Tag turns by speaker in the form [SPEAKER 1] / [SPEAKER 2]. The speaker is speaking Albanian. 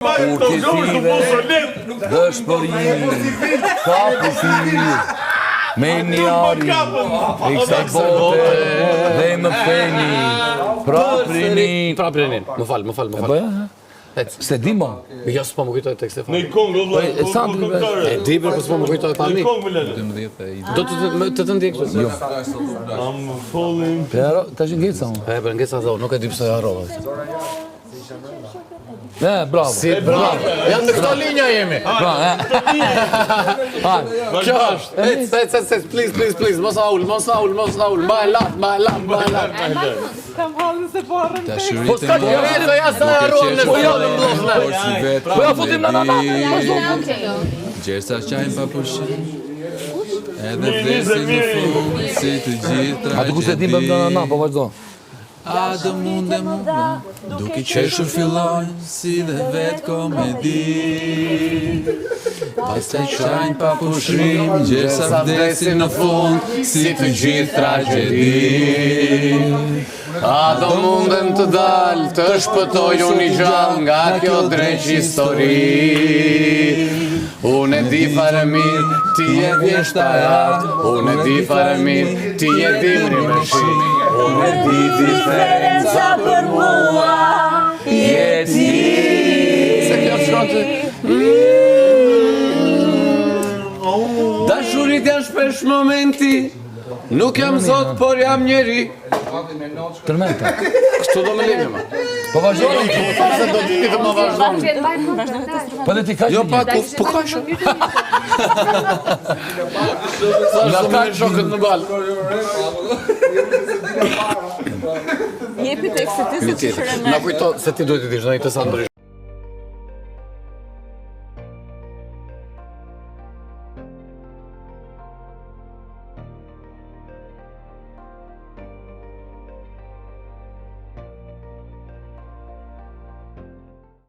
[SPEAKER 1] Urtësive, dëshpërimi, ka përfirë, me njari, i kësaj bote, dhe më feni,
[SPEAKER 2] Praprinin, më falë.
[SPEAKER 1] Se di ma?
[SPEAKER 2] Jo, s'po më kujtoj tekste fare.
[SPEAKER 3] Në Kongë, vëlla,
[SPEAKER 2] E di, për s'po më kujtoj tani. Do të ndjek kështu.
[SPEAKER 1] Jo.
[SPEAKER 3] I'm falling.
[SPEAKER 1] Pero, ta që ngeca më.
[SPEAKER 2] Për ngeca dhau, nuk e di pse harrova.
[SPEAKER 1] Bravo.
[SPEAKER 2] Si, bravo. Janë në këto linja jemi. Kjo është. Ec, please, mos aul. Mbaj lat.
[SPEAKER 4] Kam halën se po arrëm të
[SPEAKER 2] Po s'ka të vetë, ja sa harron në
[SPEAKER 1] Po ja futim në nana.
[SPEAKER 5] Gjersa qajnë pa pushim, edhe vdesin në fund, si të gjithë
[SPEAKER 1] A të ku se tim për në nana, po vazhdo.
[SPEAKER 5] A do mundem unë, duke qeshur fillojnë, si dhe vetë komedi. Pastaj qajnë pa pushim, gjersa vdesin në fund, si të gjithë tragedi.
[SPEAKER 2] A do mundem të dal, të shpëtoj unë i gjallë nga kjo dreq histori. Unë e di fare mirë, ti e vjeshtajat. Unë e di fare mirë, ti e dimri me shi. Unë e di diferenca për mua, je ti. Se kjo shkon të... Dashurit janë shpesh momenti, nuk jam zot, por jam njeri.
[SPEAKER 1] Tërmenta.
[SPEAKER 2] Kështu do me linje, ma.
[SPEAKER 1] Po vazhdo.
[SPEAKER 2] Se do të të më vazhdojnë.
[SPEAKER 1] Po dhe ti ka që
[SPEAKER 2] Jo, pa,
[SPEAKER 1] një.
[SPEAKER 2] po ka shumë. Nga ka shokët në balë.
[SPEAKER 4] jepi tekstit ti se që shërën
[SPEAKER 2] Na kujto se ti duhet të dish, në i të sa ndryshme.